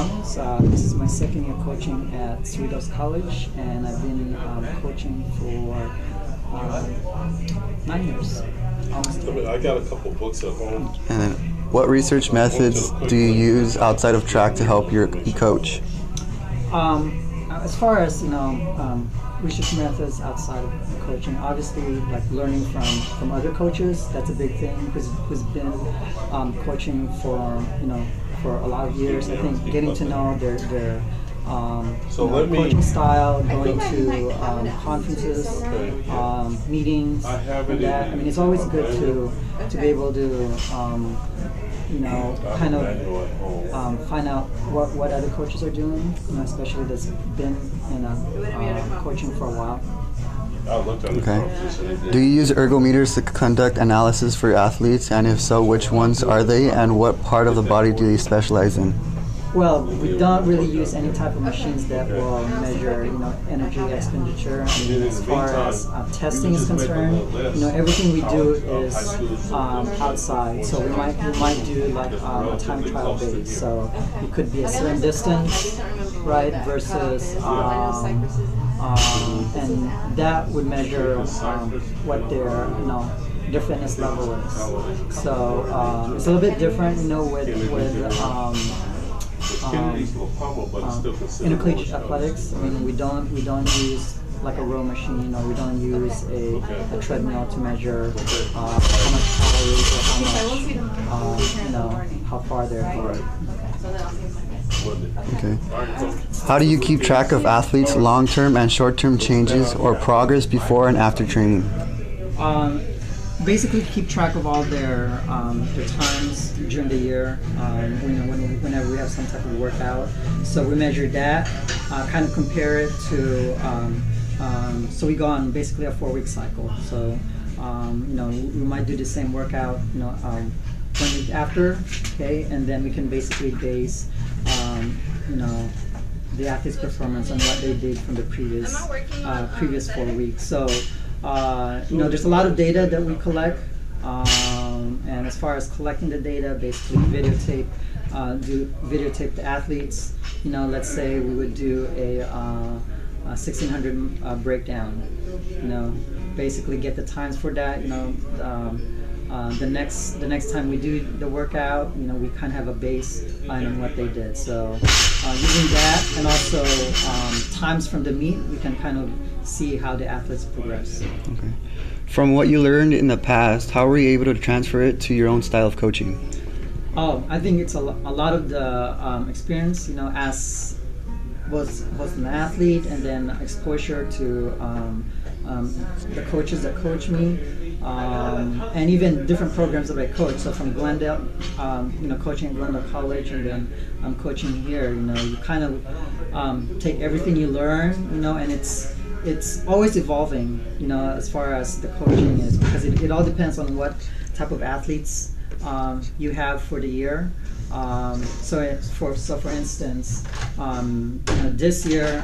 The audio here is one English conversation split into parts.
Ramos. This is my second year coaching at Cerritos College, and I've been coaching for 9 years. I got a couple books at home. And then, what research methods do you use outside of track to help your coach? As far as research methods outside of coaching, obviously like learning from other coaches, that's a big thing, who's been coaching for for a lot of years. I think getting to know their coaching style, going to conferences, meetings, and that. I mean, it's always good to be able to kind of find out what other coaches are doing, especially that's been coaching for a while. Okay. Do you use ergometers to conduct analysis for your athletes, and if so, which ones are they, and what part of the body do they specialize in? Well, we don't really use any type of machines that will measure, energy expenditure. I mean, as far as testing is concerned, everything we do is outside. So we might do like a time trial base. So it could be a certain distance, right, versus and that would measure what their fitness level is. So it's a little bit different, with intercollegiate athletics. I mean, we don't use like a row machine, or we don't use a treadmill to measure how much calories or how far they're going. Okay. How do you keep track of athletes' long-term and short-term changes or progress before and after training? Basically, keep track of all their times during the year. Whenever we have some type of workout, so we measure that, kind of compare it to. So we go on basically a 4-week cycle. So we might do the same workout 1 week after, okay, and then we can basically base the athlete's performance on what they did from the previous 4 weeks. So there's a lot of data that we collect, and as far as collecting the data, basically videotape the athletes. Let's say we would do a 1600 breakdown. Basically get the times for that. The next time we do the workout, we kind of have a baseline on what they did. So using that, and also times from the meet, we can kind of see how the athletes progress. Okay. From what you learned in the past, how were you able to transfer it to your own style of coaching? I think it's a lot of the experience, as was an athlete, and then exposure to the coaches that coach me, and even different programs that I coach. So from Glendale, coaching at Glendale College, and then I'm coaching here. You kind of take everything you learn, and it's always evolving, as far as the coaching is, because it all depends on what type of athletes you have for the year. So for instance, this year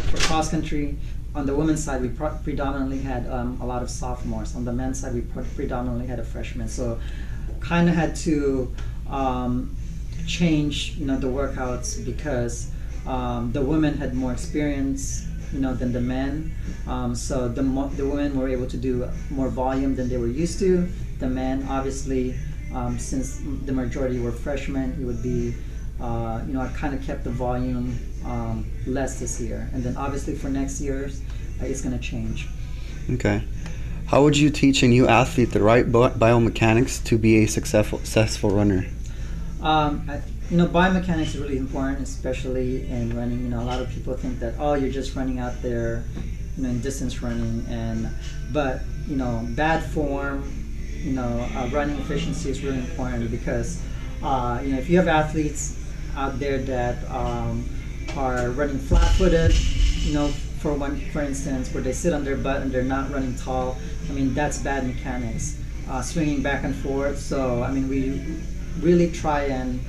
for cross country, on the women's side, we predominantly had a lot of sophomores. On the men's side, we predominantly had a freshman. So kind of had to change, the workouts, because the women had more experience, than the men. So the women were able to do more volume than they were used to. The men, obviously, since the majority were freshmen, it would be, I kind of kept the volume less this year. And then obviously for next year's, it's going to change. Okay. How would you teach a new athlete the right biomechanics to be a successful runner? Biomechanics is really important, especially in running. A lot of people think that, you're just running out there, in distance running, but bad form, running efficiency is really important, because if you have athletes out there that are running flat-footed, for instance, where they sit on their butt and they're not running tall, that's bad mechanics, swinging back and forth. So we really try and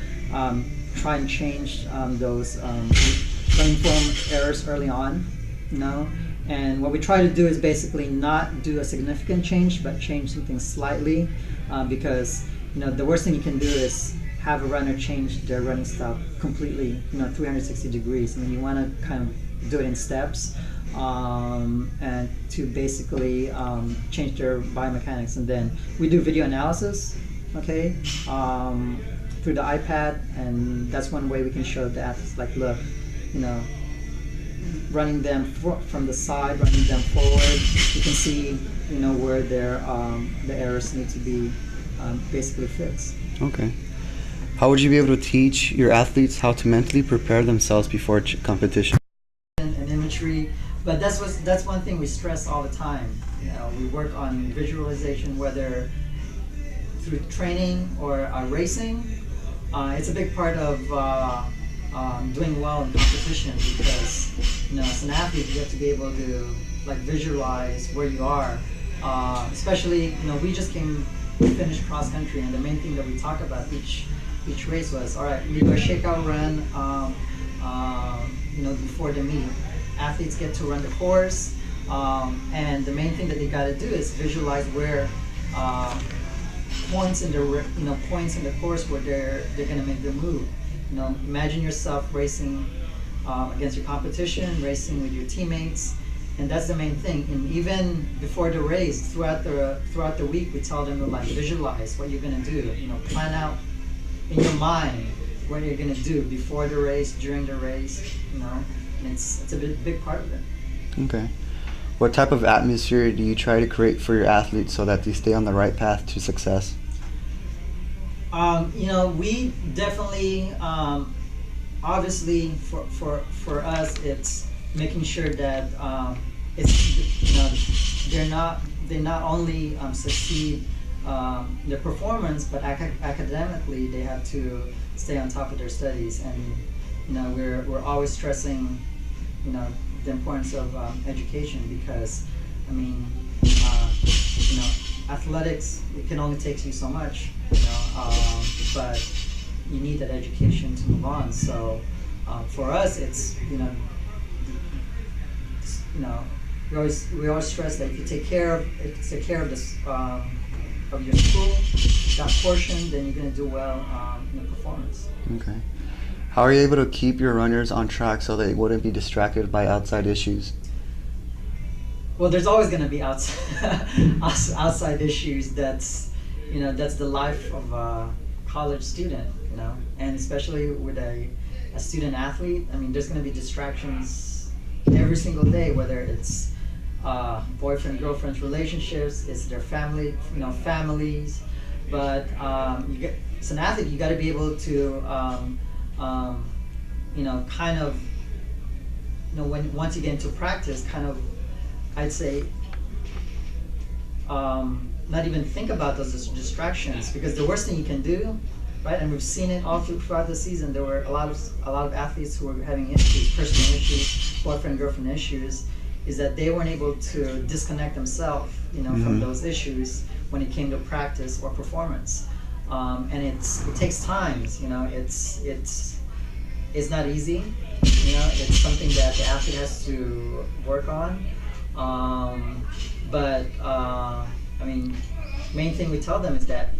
change those running form errors early on, and what we try to do is basically not do a significant change, but change something slightly, because the worst thing you can do is have a runner change their running style completely, 360 degrees. I mean, you want to kind of do it in steps, and to basically change their biomechanics. And then we do video analysis, okay, through the iPad, and that's one way we can show the athletes, like, look, running them from the side, running them forward, you can see, where their the errors need to be basically fixed. Okay. How would you be able to teach your athletes how to mentally prepare themselves before competition? And imagery, but that's one thing we stress all the time. We work on visualization, whether through training or racing. It's a big part of doing well in competition, because as an athlete you have to be able to visualize where you are. Especially we just finished cross country, and the main thing that we talk about each race was, all right, we do a shakeout run before the meet. Athletes get to run the course, and the main thing that they got to do is visualize where points in the course where they're going to make their move. Imagine yourself racing against your competition, racing with your teammates, and that's the main thing. And even before the race, throughout the week, we tell them to visualize what you're going to do. Plan out in your mind what you're going to do before the race, during the race. And it's a big part of it. Okay. What type of atmosphere do you try to create for your athletes so that they stay on the right path to success? We definitely, obviously, for us, it's making sure that they not only succeed their performance, but academically they have to stay on top of their studies. And we're always stressing the importance of education, because athletics, it can only take you so much, but you need that education to move on. So for us, it's we always stress that if you take care of this of your school, that portion, then you're going to do well in the performance. Okay. How are you able to keep your runners on track so they wouldn't be distracted by outside issues? Well, there's always going to be outside issues. That's the life of a college student, and especially with a student athlete. There's going to be distractions every single day, whether it's boyfriend girlfriend relationships, it's their families. But as an athlete, you got to be able to once you get into practice, I'd say not even think about those distractions, because the worst thing you can do, right? And we've seen it all throughout the season. There were a lot of athletes who were having issues, personal issues, boyfriend girlfriend issues, is that they weren't able to disconnect themselves, from those issues when it came to practice or performance. And it takes time. It's not easy. It's something that the athlete has to work on. Main thing we tell them is that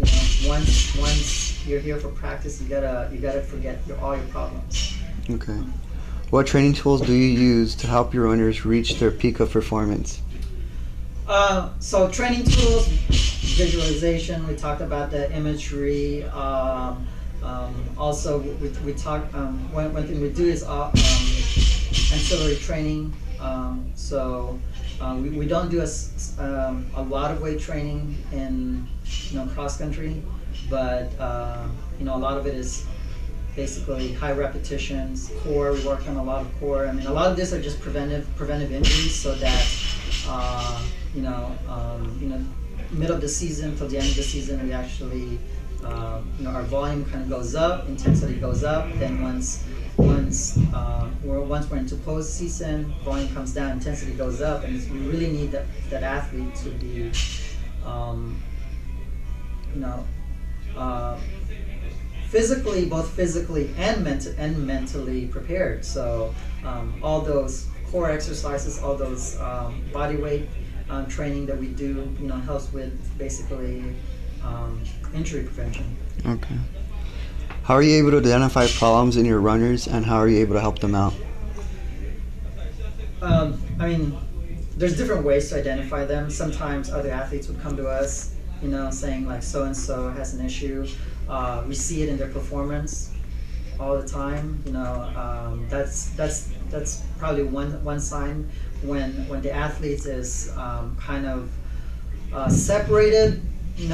once you're here for practice, you gotta forget all your problems. Okay. What training tools do you use to help your runners reach their peak of performance? So training tools, visualization. We talked about the imagery. Also, we talk. One thing we do is ancillary training. We don't do a lot of weight training in cross country, but a lot of it is basically high repetitions, core. We work on a lot of core. A lot of this are just preventive injuries, so that middle of the season till the end of the season, we actually our volume kind of goes up, intensity goes up. Then once we're into postseason, volume comes down, intensity goes up, and we really need that athlete to be, both physically and mentally prepared. So all those core exercises, all those body weight training that we do, helps with basically injury prevention. Okay. How are you able to identify problems in your runners, and how are you able to help them out? I mean, there's different ways to identify them. Sometimes other athletes would come to us, saying like so and so has an issue. We see it in their performance all the time. That's probably one sign when the athlete is kind of separated. You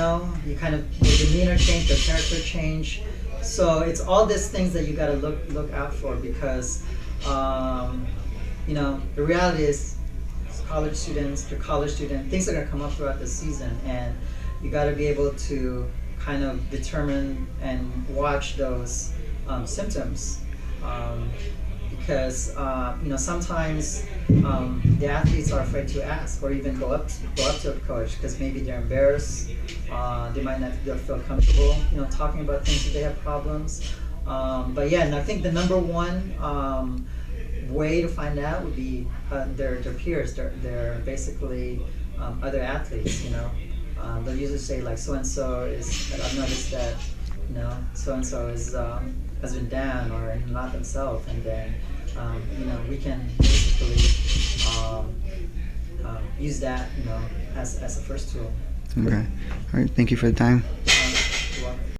kind of the demeanor change, the character change. So it's all these things that you got to look out for because the reality is college students, things are going to come up throughout the season, and you got to be able to kind of determine and watch those symptoms because sometimes the athletes are afraid to ask or even go up to a coach because maybe they're embarrassed. They might not feel comfortable talking about things if they have problems. But yeah, and I think the number one way to find out would be their peers. They're basically other athletes. They'll usually say like so and so is. I've noticed that so and so is has been down or not themselves, and then we can basically use that as a first tool. Okay. All right. Thank you for the time. You're welcome.